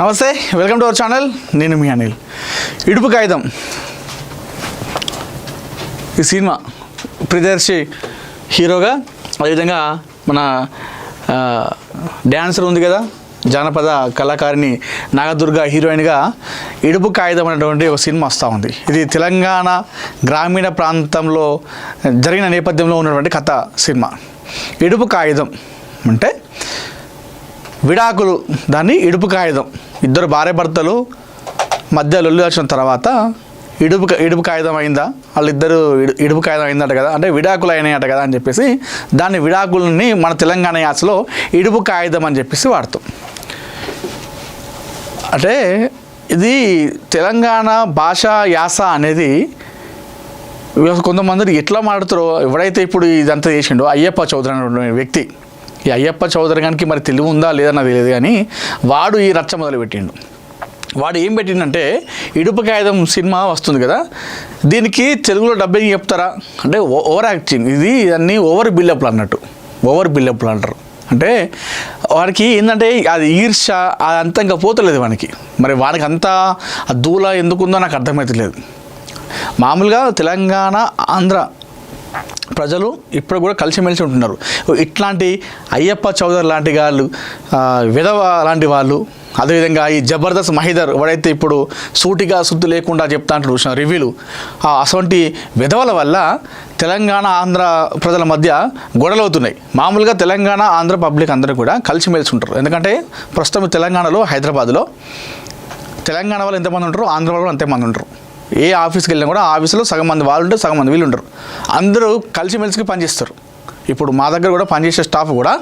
నమస్తే, welcome to our channel. నేను మీ అనిల్. ఇడుపు కాగితం ఈ సినిమా ప్రియదర్శి హీరోగా, అదేవిధంగా మన డ్యాన్సర్ ఉంది కదా, జానపద కళాకారిణి నాగదుర్గ హీరోయిన్గా ఇడుపు కాగితం అనేటువంటి ఒక సినిమా వస్తూ ఉంది. ఇది తెలంగాణ గ్రామీణ ప్రాంతంలో జరిగిన నేపథ్యంలో ఉన్నటువంటి కథ సినిమా. ఇడుపు కాగితం అంటే విడాకులు, దాన్ని ఇడుపు కాగితం. ఇద్దరు భార్య భర్తలు మధ్య లొల్లి వచ్చిన తర్వాత ఇడుపు కాగితం అయిందా, వాళ్ళిద్దరు ఇడుపు కాగితం అయిందట కదా, అంటే విడాకులు అయినాయట కదా అని చెప్పేసి దాన్ని విడాకులని మన తెలంగాణ యాసలో ఇడుపు కాగితం అని చెప్పేసి వాడతాం. అంటే ఇది తెలంగాణ భాష యాస అనేది కొంతమంది ఎట్లా మాట్లాడుతారో. ఎవడైతే ఇప్పుడు ఇదంతా చేసిండో అయ్యప్ప చౌదరి అనే వ్యక్తి, ఈ అయ్యప్ప చౌదరి గారికి మరి తెలివి ఉందా లేదా నాకు తెలియదు, కానీ వాడు ఈ రచ్చ మొదలు పెట్టిండు. వాడు ఏం పెట్టిండంటే, ఇడుపు కాగితం సినిమా వస్తుంది కదా, దీనికి తెలుగులో డబ్బింగ్ చెప్తారా అంటే ఓవర్ యాక్టింగ్, ఇది అన్నీ ఓవర్ బిల్డప్లు అన్నట్టు. ఓవర్ బిల్డప్లు అంటారు. అంటే వాడికి ఏంటంటే అది ఈర్ష అదంతా ఇంకా పోతలేదు వానికి. మరి వాడికి అంతా ఆ దూల ఎందుకుందో నాకు అర్థమవుతలేదు. మామూలుగా తెలంగాణ ఆంధ్ర ప్రజలు ఇప్పుడు కూడా కలిసిమెలిసి ఉంటున్నారు. ఇట్లాంటి అయ్యప్ప చౌదరి లాంటి వాళ్ళు, విధవ లాంటి వాళ్ళు, అదేవిధంగా ఈ జబర్దస్త్ మహీధర్ ఎవడైతే ఇప్పుడు సూటిగా సుద్దు లేకుండా చెప్తా అంటారు చూసిన రివ్యూలు, అటువంటి విధవల వల్ల తెలంగాణ ఆంధ్ర ప్రజల మధ్య గొడవలు అవుతున్నాయి. మామూలుగా తెలంగాణ ఆంధ్ర పబ్లిక్ అందరూ కూడా కలిసిమెలిసి ఉంటారు. ఎందుకంటే ప్రస్తుతం తెలంగాణలో హైదరాబాద్లో తెలంగాణ వాళ్ళు ఎంతమంది ఉంటారు, ఆంధ్ర వాళ్ళు అంతమంది ఉంటారు. ఏ ఆఫీస్కి వెళ్ళినా కూడా ఆఫీసులో సగం మంది వాళ్ళు ఉంటారు, సగం మంది వీళ్ళు ఉంటారు. అందరూ కలిసిమెలిసి పనిచేస్తారు. ఇప్పుడు మా దగ్గర కూడా పనిచేసే స్టాఫ్ కూడా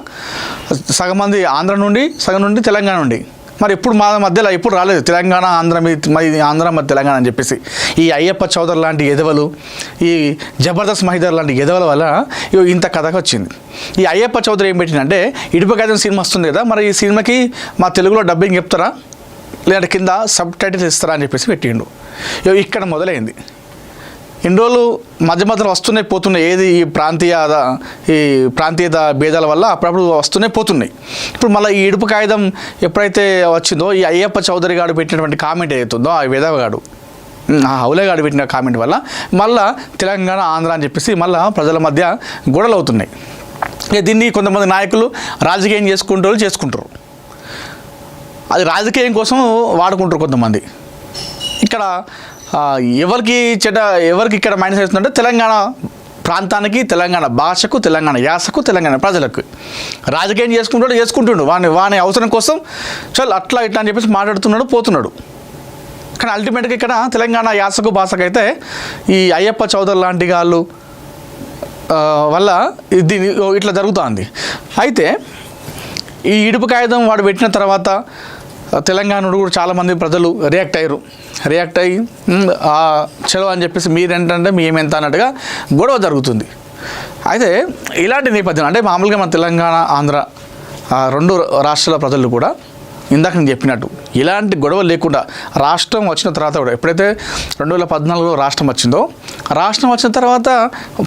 సగం మంది ఆంధ్ర నుండి, సగం నుండి తెలంగాణ నుండి. మరి ఇప్పుడు మా మధ్యలో ఎప్పుడు రాలేదు తెలంగాణ ఆంధ్ర మరి ఆంధ్ర మరి తెలంగాణ అని చెప్పేసి. ఈ అయ్యప్ప చౌదరి లాంటి ఎదవలు, ఈ జబర్దస్త్ మహీధర్ లాంటి ఎదవల వల్ల ఇంత కథకు వచ్చింది. ఈ అయ్యప్ప చౌదరి ఏం పెట్టిందంటే, ఇడుపు కాగితం సినిమా వస్తుంది కదా, మరి ఈ సినిమాకి మా తెలుగులో డబ్బింగ్ చెప్తారా లేదంటే కింద సబ్ టైటిల్స్ ఇస్తారా అని చెప్పేసి పెట్టిండు. ఇక్కడ మొదలైంది. ఇన్ని రోజులు మధ్య మధ్యలో వస్తున్నాయి పోతున్నాయి, ఏది ఈ ప్రాంతీయత భేదాల వల్ల అప్పుడప్పుడు వస్తున్నాయి పోతున్నాయి. ఇప్పుడు మళ్ళీ ఈ ఇడుపు కాగితం ఎప్పుడైతే వచ్చిందో, ఈ అయ్యప్ప చౌదరి గారు పెట్టినటువంటి కామెంట్ ఏదైతుందో, ఆ విధవగాడు హౌలేగాడు పెట్టిన కామెంట్ వల్ల మళ్ళీ తెలంగాణ ఆంధ్ర అని చెప్పేసి మళ్ళీ ప్రజల మధ్య గొడవలు అవుతున్నాయి. దీన్ని కొంతమంది నాయకులు రాజకీయం చేసుకుంటారు. అది రాజకీయం కోసం వాడుకుంటారు కొంతమంది. ఇక్కడ ఎవరికి ఇక్కడ మైనస్ అవుతుందంటే తెలంగాణ ప్రాంతానికి, తెలంగాణ భాషకు, తెలంగాణ యాసకు, తెలంగాణ ప్రజలకు రాజకీయం చేసుకుంటుండు వాని అవసరం కోసం అట్లా ఇట్లా అని చెప్పేసి మాట్లాడుతున్నాడు పోతున్నాడు. కానీ అల్టిమేట్గా ఇక్కడ తెలంగాణ యాసకు భాషకు అయితే ఈ అయ్యప్ప చౌదరి లాంటి వాళ్ళు వల్ల ఇది ఇట్లా జరుగుతుంది. అయితే ఈ ఇడుపు కాగితం వాడు పెట్టిన తర్వాత తెలంగాణలో కూడా చాలామంది ప్రజలు రియాక్ట్ అయ్యి చలో అని చెప్పేసి మీరేంటంటే మేమెంత అన్నట్టుగా గొడవ జరుగుతుంది. అయితే ఇలాంటి నేపథ్యం అంటే మామూలుగా మన తెలంగాణ ఆంధ్ర రెండు రాష్ట్రాల ప్రజలు కూడా ఇందాక నేను చెప్పినట్టు ఇలాంటి గొడవలు లేకుండా రాష్ట్రం వచ్చిన తర్వాత కూడా, ఎప్పుడైతే 2014లో రాష్ట్రం వచ్చిందో, రాష్ట్రం వచ్చిన తర్వాత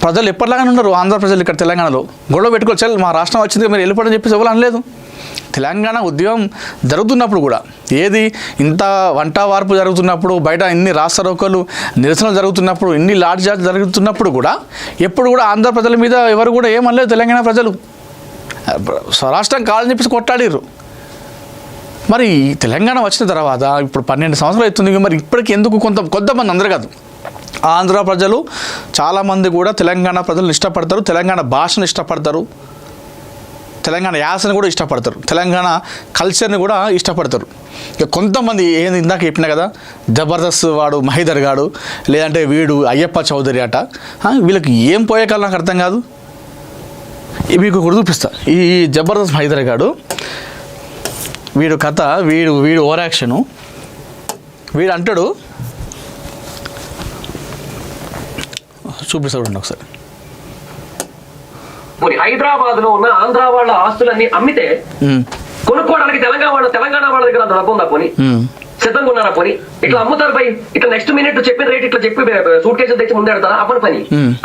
ప్రజలు ఎప్పటిలాగానే ఉన్నారు. ఆంధ్ర ప్రజలు ఇక్కడ తెలంగాణలో గొడవ పెట్టుకోవచ్చు, మా రాష్ట్రం వచ్చింది మీరు వెళ్ళిపోవడం చెప్పేసి ఎవరు అనలేదు. తెలంగాణ ఉద్యమం జరుగుతున్నప్పుడు కూడా, ఏది ఇంత వంట వార్పు జరుగుతున్నప్పుడు, బయట ఇన్ని రాస్తారోకోలు నిరసనలు జరుగుతున్నప్పుడు, ఇన్ని లాఠీ చార్జ్ జరుగుతున్నప్పుడు కూడా ఎప్పుడు కూడా ఆంధ్ర ప్రజల మీద ఎవరు కూడా ఏమనలేదు. తెలంగాణ ప్రజలు స్వరాష్ట్రం కావాలని చెప్పేసి కొట్లాడిర్రు. మరి తెలంగాణ వచ్చిన తర్వాత ఇప్పుడు 12 సంవత్సరాలు అవుతుంది. మరి ఇప్పటికి ఎందుకు కొంతమంది, అందరూ కాదు, ఆంధ్ర ప్రజలు చాలామంది కూడా తెలంగాణ ప్రజలను ఇష్టపడతారు, తెలంగాణ భాషను ఇష్టపడతారు, తెలంగాణ యాసను కూడా ఇష్టపడతారు, తెలంగాణ కల్చర్ని కూడా ఇష్టపడతారు. ఇక కొంతమంది ఏంది ఇందాక చెప్పినా కదా, జబర్దస్త్ వాడు మహీధర్ గాడు, లేదంటే వీడు అయ్యప్ప చౌదరి అట, వీళ్ళకి ఏం పోయే కాలం నాకు అర్థం కాదు. మీకు కూడా చూపిస్తా. ఈ జబర్దస్త్ మహీధర్ గాడు, వీడు కథ, వీడు ఓవర్ యాక్షను, వీడు అంటాడు, చూపిస్తాడు ఒకసారి. హైదరాబాద్ లో ఉన్న ఆంధ్ర వాళ్ళ ఆస్తులన్నీ అమ్మితే కొనుక్కోవడానికి తెలంగాణ వాళ్ళ దగ్గర అంత డబ్బు ఉందా పోనీ, సిద్ధంగా ఉన్నారా పోనీ? ఇట్లా అమ్ముతారు పై, ఇట్లా నెక్స్ట్ మినిట్ చెప్పిన రేట్ ఇట్లా చెప్పి సూట్ కేసులు తెచ్చి ముందే పెడతారా? అప్పటి పని.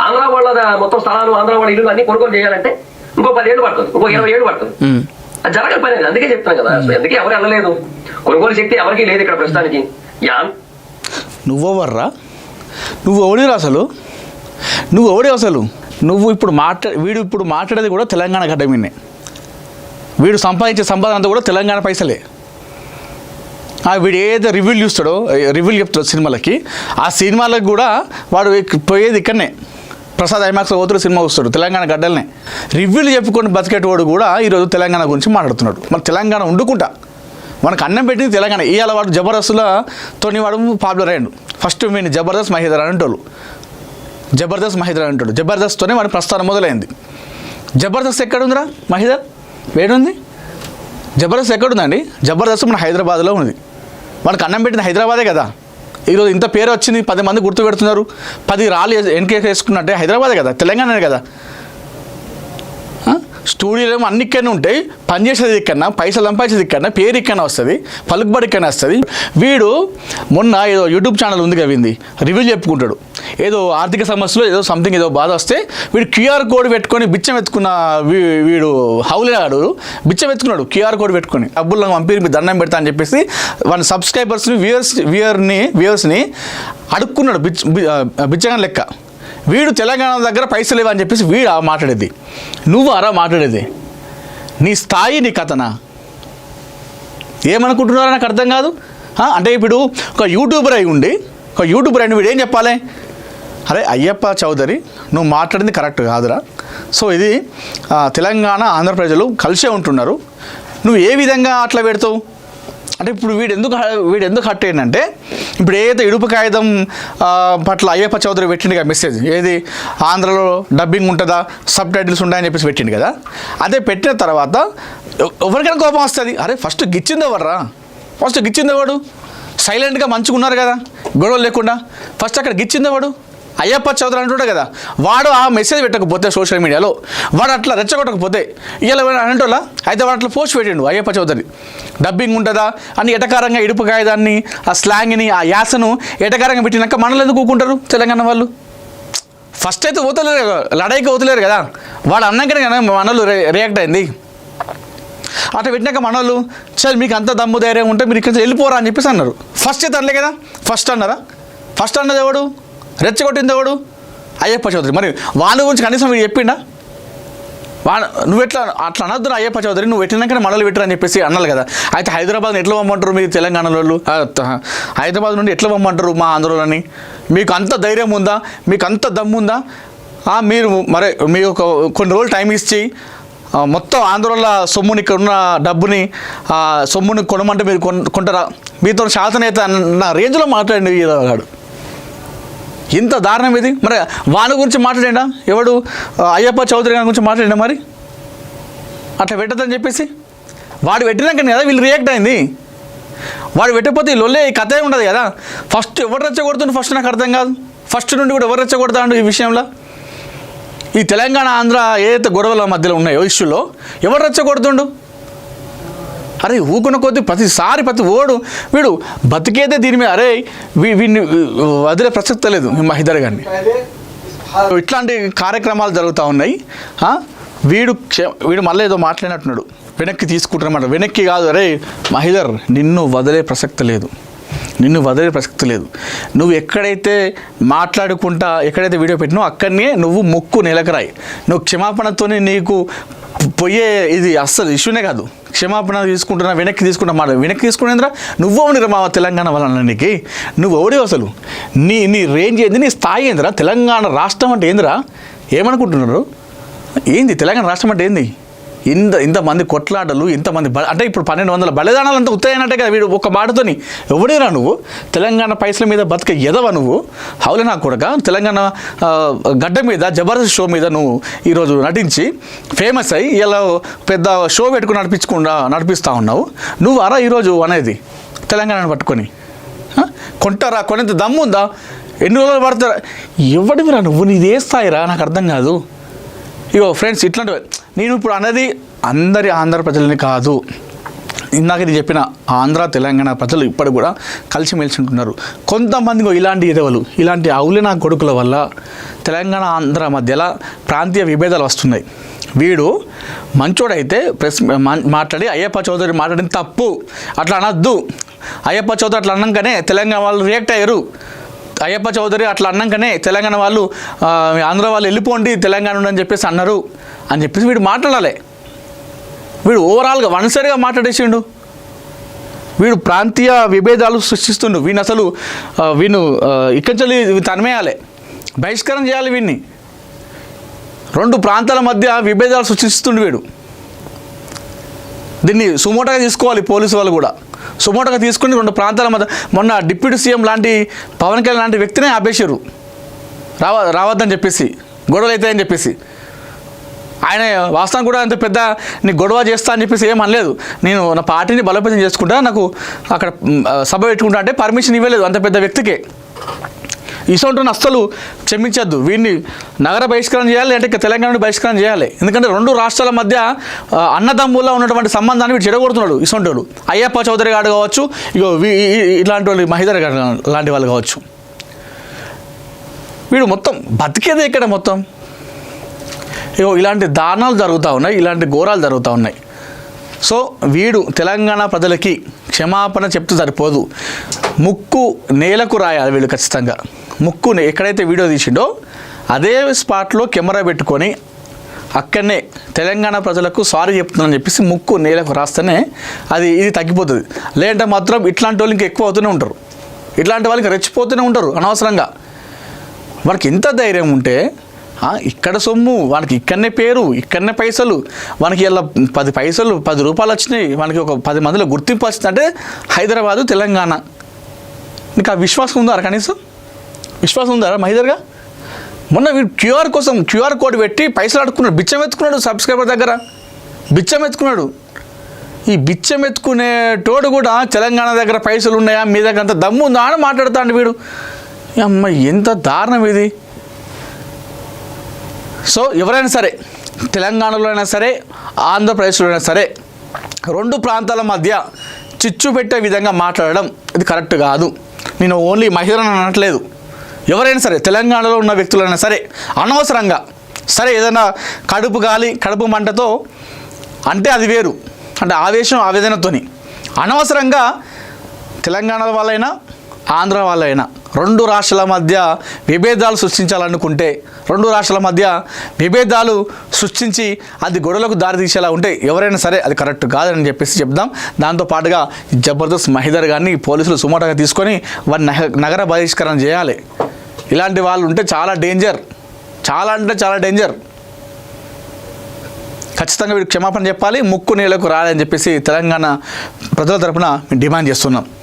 ఆంధ్ర వాళ్ళ మొత్తం స్థలాలు, ఆంధ్ర వాళ్ళ ఇల్లు అన్ని కొనుగోలు చేయాలంటే ఇంకో 10 ఏళ్ళు పడుతుంది, ఇంకో 20 ఏళ్ళు పడుతుంది. అది జరగని పని అది. అందుకే చెప్తాను కదా, అసలు ఎందుకే ఎవరు వెళ్ళలేదు, కొనుగోలు శక్తి ఎవరికి లేదు ఇక్కడ ప్రస్తుతానికి. నువ్వెవర్రా? నువ్వు ఎవడిరా అసలు? నువ్వు ఎవడి అసలు? నువ్వు ఇప్పుడు వీడు ఇప్పుడు మాట్లాడేది కూడా తెలంగాణ గడ్డ మీదనే. వీడు సంపాదించే సంపాదన అంతా కూడా తెలంగాణ పైసలే. వీడు ఏదో రివ్యూలు చూస్తాడో, రివ్యూలు చెప్తాడు సినిమాలకి, ఆ సినిమాలకు కూడా వాడు పోయేది ఇక్కడనే ప్రసాద్ ఐమాక్స్ పోతుడు సినిమా చూస్తాడు తెలంగాణ గడ్డలనే. రివ్యూలు చెప్పుకొని బతికేటవాడు కూడా ఈరోజు తెలంగాణ గురించి మాట్లాడుతున్నాడు. మన తెలంగాణ వండుకుంటా మనకు అన్నం పెట్టింది తెలంగాణ. ఇవాళ వాడు జబర్దస్త్లతోని వాడు పాపులర్ అయ్యాడు. ఫస్ట్ వీడిని జబర్దస్త్ మహేదర్ అంటాడు, జబర్దస్త్ మహేదర్ అంటాడు. జబర్దస్త్తోనే వాడి ప్రస్థానం మొదలైంది. జబర్దస్త్ ఎక్కడుందిరా మహేదర్? వేడుంది జబర్దస్త్ ఎక్కడుందండి? జబర్దస్త్ మన హైదరాబాద్లో ఉంది. మనకు అన్నం పెట్టింది హైదరాబాదే కదా. ఈరోజు ఇంత పేరు వచ్చింది, 10 మంది గుర్తు పెడుతున్నారు, 10 రాళ్ళు వెనకేసుకున్నట్టే హైదరాబాదే కదా, తెలంగాణనే కదా. స్టూడియోలు ఏమో అన్ని ఇక్కడనే ఉంటాయి, పనిచేసేది ఇక్కడన్నా, పైసలు సంపాదించేది ఇక్కడన్నా, పేరు ఇక్కడనే వస్తుంది, పలుకుబడి ఇక్కడనే వస్తుంది. వీడు మొన్న ఏదో యూట్యూబ్ ఛానల్ ఉంది కవింది, రివ్యూ చెప్పుకుంటాడు. ఏదో ఆర్థిక సమస్యలో ఏదో సంథింగ్ ఏదో బాధ వస్తే వీడు క్యూఆర్ కోడ్ పెట్టుకొని బిచ్చం ఎత్తుకున్న వీడు హౌలినాడు, బిచ్చం ఎత్తుకున్నాడు క్యూఆర్ కోడ్ పెట్టుకొని. డబ్బులు పంపిణీ మీ దండం పెడతా అని చెప్పేసి వాళ్ళ సబ్స్క్రైబర్స్ని వ్యూవర్స్ని అడుక్కున్నాడు బిచ్చగా లెక్క. వీడు తెలంగాణ దగ్గర పైసలు లేవని చెప్పేసి వీడు మాట్లాడేది. నువ్వు అరా మాట్లాడేది? నీ స్థాయి నీ కథనా? ఏమనుకుంటున్నారో నాకు అర్థం కాదు. అంటే ఇప్పుడు ఒక యూట్యూబర్ అయి వీడు ఏం చెప్పాలి? అరే అయ్యప్ప చౌదరి, నువ్వు మాట్లాడింది కరెక్ట్ కాదురా. సో ఇది తెలంగాణ ఆంధ్ర ప్రజలు కలిసే ఉంటున్నారు, నువ్వు ఏ విధంగా అట్లా పెడతావు అంటే ఇప్పుడు వీడు ఎందుకు హట్ అయ్యిందంటే, ఇప్పుడు ఏదైతే ఇడుపు కాగితం పట్ల అయ్యప్ప చౌదరి పెట్టిండు కదా మెసేజ్, ఏది ఆంధ్రలో డబ్బింగ్ ఉంటుందా, సబ్ టైటిల్స్ ఉంటాయని చెప్పేసి పెట్టిండు కదా. అదే పెట్టిన తర్వాత ఎవరికైనా కోపం వస్తుంది. అరే ఫస్ట్ గిచ్చింది ఎవడు? సైలెంట్గా మంచిగా ఉన్నారు కదా, గొడవలు లేకుండా. ఫస్ట్ అక్కడ గిచ్చింది ఎవడు? అయ్యప్ప చౌదరి అంటుండే కదా. వాడు ఆ మెసేజ్ పెట్టకపోతే సోషల్ మీడియాలో, వాడు అట్లా రెచ్చగొట్టకపోతే ఇలా అంటోలా అయితే వాడు అట్లా పోస్ట్ పెట్టిండు అయ్యప్ప చౌదరి. డబ్బింగ్ ఉంటుందా అని ఎటకారంగా ఇడుపు కాగితాన్ని, ఆ స్లాంగ్ని, ఆ యాసను ఎటకారంగా పెట్టినాక మనల్ని ఎందుకు ఊకుంటారు తెలంగాణ వాళ్ళు? ఫస్ట్ అయితే వదలేరు, లడాయికి వదలేరు కదా. వాడు అన్నాకనే కదా మనలు రియాక్ట్ అయింది. అట్లా పెట్టినాక మనోళ్ళు చల్ మీకు అంత దమ్ము ధైర్యం ఉంటే మీరు ఇక్కడ వెళ్ళిపోరా అని చెప్పేసి అన్నారు. ఫస్ట్ అయితే అనలే కదా. ఫస్ట్ అన్నది ఎవడు? రెచ్చగొట్టింది ఎవడు? అయ్యప్ప చౌదరి. మరి వాళ్ళ గురించి కనీసం వీడు చెప్పిండా? నువ్వు అట్లా అనొద్దు అయ్యప్ప చౌదరి, నువ్వు పెట్టినాకనే మనల్ని పెట్టరు అని చెప్పేసి అన్నాలి కదా. అయితే హైదరాబాద్ని ఎట్లా పంపమంటారు మీరు తెలంగాణ వాళ్ళు? హైదరాబాద్ నుండి ఎట్లా పంపమంటారు మా ఆంధ్రలోని? మీకు అంత ధైర్యం ఉందా, మీకు అంత దమ్ము ఉందా? మీరు మరి మీకు కొన్ని రోజులు టైం ఇచ్చి మొత్తం ఆంధ్రలో సొమ్ముని, ఇక్కడ ఉన్న డబ్బుని సొమ్ముని కొనమంటే మీరు కొంటారా? మీతో శాసన అయితే నా రేంజ్లో మాట్లాడండి వాడు. ఇంత దారుణం ఇది. మరి వాళ్ళ గురించి మాట్లాడా ఎవడు? అయ్యప్ప చౌదరి గారి గురించి మాట్లాడా మరి అట్లా పెట్టదని చెప్పేసి వాడు పెట్టినాక కదా వీళ్ళు రియాక్ట్ అయింది. వాడు పెట్టకపోతే ఈ లొల్లే ఈ కథే ఉండదు కదా. ఫస్ట్ ఎవరు రెచ్చగొడుతుండు ఫస్ట్ నాకు అర్థం కాదు. ఫస్ట్ నుండి కూడా ఎవరు రెచ్చగొడతాడు ఈ విషయంలో? ఈ తెలంగాణ ఆంధ్ర ఏదైతే గొడవల మధ్యలో ఉన్నాయో ఇష్యూలో ఎవరు రెచ్చగొడుతుండు? అరే ఊకున్న కొద్ది ప్రతి ఓడు వీడు బతికేదే దీని మీద. అరే వీడిని వదిలే ప్రసక్తి లేదు మహేదర్ గారిని. ఇట్లాంటి కార్యక్రమాలు జరుగుతూ ఉన్నాయి. వీడు మళ్ళీ ఏదో మాట్లాడినట్టున్నాడు, వెనక్కి తీసుకుంటారన్నమాట. వెనక్కి కాదు, అరే మహేదర్ నిన్ను వదిలే ప్రసక్తి లేదు. నువ్వు ఎక్కడైతే మాట్లాడుకుంటా ఎక్కడైతే వీడియో పెట్టినావు అక్కడనే నువ్వు ముక్కు నిలకరాయి. నువ్వు క్షమాపణతోనే నీకు పోయే ఇది అస్సలు ఇష్యూనే కాదు. క్షమాపణ తీసుకుంటున్నా, వెనక్కి తీసుకునేంద్రా నువ్వు అవునిరా మా తెలంగాణ వాళ్ళకి. నువ్వు ఓడి అసలు నీ రేంజ్ ఏంది, నీ స్థాయి ఏందిరా? తెలంగాణ రాష్ట్రం అంటే ఏందిరా? ఏమనుకుంటున్నారు? ఏంది తెలంగాణ రాష్ట్రం అంటే ఏంది? ఇంతమంది కొట్లాటలు, ఇంతమంది అంటే ఇప్పుడు 1200 బలిదానాలు అంతా ఉత్తాయనంటే కదా వీడు ఒక మాటతోని. ఎవడేరా నువ్వు? తెలంగాణ పైసల మీద బతిక ఎదవా నువ్వు? హౌలే నాకు కూడా తెలంగాణ గడ్డ మీద జబర్దస్త్ షో మీద నువ్వు ఈరోజు నటించి ఫేమస్ అయ్యి ఇలా పెద్ద షో పెట్టుకుని నడిపిస్తూ ఉన్నావు. నువ్వు అరా ఈరోజు అనేది తెలంగాణను పట్టుకొని కొంటారా? కొనేంత దమ్ము ఉందా? ఎన్ని రోజులు పడతారా? ఎవడివిరా నువ్వు? నీది ఏ స్థాయిరా? నాకు అర్థం కాదు. ఇగో ఫ్రెండ్స్, ఇట్లాంటివి నేను ఇప్పుడు అన్నది అందరి ఆంధ్ర ప్రజలని కాదు. ఇందాక ఇది చెప్పిన ఆంధ్ర తెలంగాణ ప్రజలు ఇప్పుడు కూడా కలిసిమెలిసి ఉంటున్నారు. కొంతమంది ఇలాంటి ఎదవలు, ఇలాంటి అవులిన కొడుకుల వల్ల తెలంగాణ ఆంధ్ర మధ్యలో ప్రాంతీయ విభేదాలు వస్తున్నాయి. వీడు మంచోడైతే ప్రెస్ మాట్లాడి అయ్యప్ప చౌదరి మాట్లాడింది తప్పు, అట్లా అనొద్దు. అయ్యప్ప చౌదరి అట్లా అన్నాకనే తెలంగాణ వాళ్ళు రియాక్ట్ అయ్యారు. అయ్యప్ప చౌదరి అట్లా అన్నాకనే తెలంగాణ వాళ్ళు ఆంధ్ర వాళ్ళు వెళ్ళిపోండి తెలంగాణ అని చెప్పేసి అన్నారు అని చెప్పేసి వీడు మాట్లాడాలి. వీడు ఓవరాల్గా వన్సైడ్గా మాట్లాడేసిండు. వీడు ప్రాంతీయ విభేదాలు సృష్టిస్తుండు. వీని అసలు ఇక్కడి నుంచి తరిమేయాలి, బహిష్కరణ చేయాలి వీడిని. 2 ప్రాంతాల మధ్య విభేదాలు సృష్టిస్తుండు వీడు. దీన్ని సుమోటోగా తీసుకోవాలి పోలీసు వాళ్ళు కూడా. సుమోటోగా తీసుకుని 2 ప్రాంతాల మధ్య మొన్న డిప్యూటీ సీఎం లాంటి పవన్ కళ్యాణ్ లాంటి వ్యక్తినే ఆపేశారు రావద్దని చెప్పేసి, గొడవలు అవుతాయని చెప్పేసి. ఆయన వాస్తవం కూడా అంత పెద్ద నీ గొడవ చేస్తా అని చెప్పేసి ఏమనలేదు. నేను నా పార్టీని బలోపేతం చేసుకుంటా, నాకు అక్కడ సభ పెట్టుకుంటా అంటే పర్మిషన్ ఇవ్వలేదు అంత పెద్ద వ్యక్తికే. ఇసొంటున్న అస్సలు క్షమించద్దు. వీడిని నగర బహిష్కరణ చేయాలి, అంటే తెలంగాణ బహిష్కరణ చేయాలి. ఎందుకంటే 2 రాష్ట్రాల మధ్య అన్నదమ్ముల్లో ఉన్నటువంటి సంబంధాన్ని వీడు చెడగొడుతున్నాడు ఇసొంటోడు. అయ్యప్ప చౌదరి గారు కావచ్చు, ఇగో ఇలాంటి వాళ్ళు మహిదర్ గారు లాంటి వాళ్ళు కావచ్చు. వీడు మొత్తం బతికేదే ఇక్కడ మొత్తం. ఇగో ఇలాంటి దారుణాలు జరుగుతూ ఉన్నాయి, ఇలాంటి ఘోరాలు జరుగుతూ ఉన్నాయి. సో వీడు తెలంగాణ ప్రజలకి క్షమాపణ చెప్తూ సరిపోదు, ముక్కు నేలకు రాయాలి వీళ్ళు ఖచ్చితంగా. ముక్కు ఎక్కడైతే వీడియో తీసిండో అదే స్పాట్లో కెమెరా పెట్టుకొని అక్కడనే తెలంగాణ ప్రజలకు సారీ చెప్తున్నానని చెప్పేసి ముక్కు నేలకు రాస్తేనే ఇది తగ్గిపోతుంది. లేదంటే మాత్రం ఇట్లాంటి వాళ్ళు ఇంకా ఎక్కువ అవుతూనే ఉంటారు. ఇట్లాంటి వాళ్ళకి రెచ్చిపోతూనే ఉంటారు అనవసరంగా. వాడికి ఇంత ధైర్యం ఉంటే ఇక్కడ సొమ్ము వానికి ఇక్కడనే పేరు, ఇక్కడనే పైసలు, వానికి ఇలా 10 పైసలు 10 రూపాయలు వచ్చినాయి, వానికి ఒక 10 మందిలో గుర్తింపు వచ్చిందంటే హైదరాబాదు తెలంగాణ. నీకు ఆ విశ్వాసం ఉందా కనీసం? విశ్వాసం ఉందా మహిదర్గా? మొన్న వీడు క్యూఆర్ కోడ్ పెట్టి పైసలు అడుక్కున్నాడు, బిచ్చం ఎత్తుకున్నాడు సబ్స్క్రైబర్ దగ్గర, బిచ్చం ఎత్తుకున్నాడు. ఈ బిచ్చం ఎత్తుకునేటోడు కూడా తెలంగాణ దగ్గర పైసలు ఉన్నాయా, మీ దగ్గర అంత దమ్ము ఉందా అని మాట్లాడుతాడు వీడు. అమ్మ ఎంత దారుణం ఇది. సో ఎవరైనా సరే, తెలంగాణలో అయినా సరే, ఆంధ్రప్రదేశ్లో అయినా సరే, 2 ప్రాంతాల మధ్య చిచ్చు పెట్టే విధంగా మాట్లాడడం ఇది కరెక్ట్ కాదు. నేను ఓన్లీ మహిళలను అనట్లేదు, ఎవరైనా సరే తెలంగాణలో ఉన్న వ్యక్తులైనా సరే అనవసరంగా సరే ఏదైనా కడుపు గాలి కడుపు మంటతో అంటే అది వేరు, అంటే ఆవేశం ఆవేదనతోని అనవసరంగా తెలంగాణ వాళ్ళైనా ఆంధ్ర వాళ్ళైనా 2 రాష్ట్రాల మధ్య విభేదాలు సృష్టించాలనుకుంటే, 2 రాష్ట్రాల మధ్య విభేదాలు సృష్టించి అది గొడవలకు దారితీసేలా ఉంటే ఎవరైనా సరే అది కరెక్ట్ కాదని చెప్పేసి చెప్దాం. దాంతోపాటుగా జబర్దస్త్ మహిదర్ గారిని పోలీసులు సుమోటోగా తీసుకొని వారిని నగర బహిష్కరణ చేయాలి. ఇలాంటి వాళ్ళు ఉంటే చాలా డేంజర్, చాలా అంటే చాలా డేంజర్. ఖచ్చితంగా వీరికి క్షమాపణ చెప్పాలి, ముక్కు నేలకు రాలని చెప్పేసి తెలంగాణ ప్రజల తరపున డిమాండ్ చేస్తున్నాం.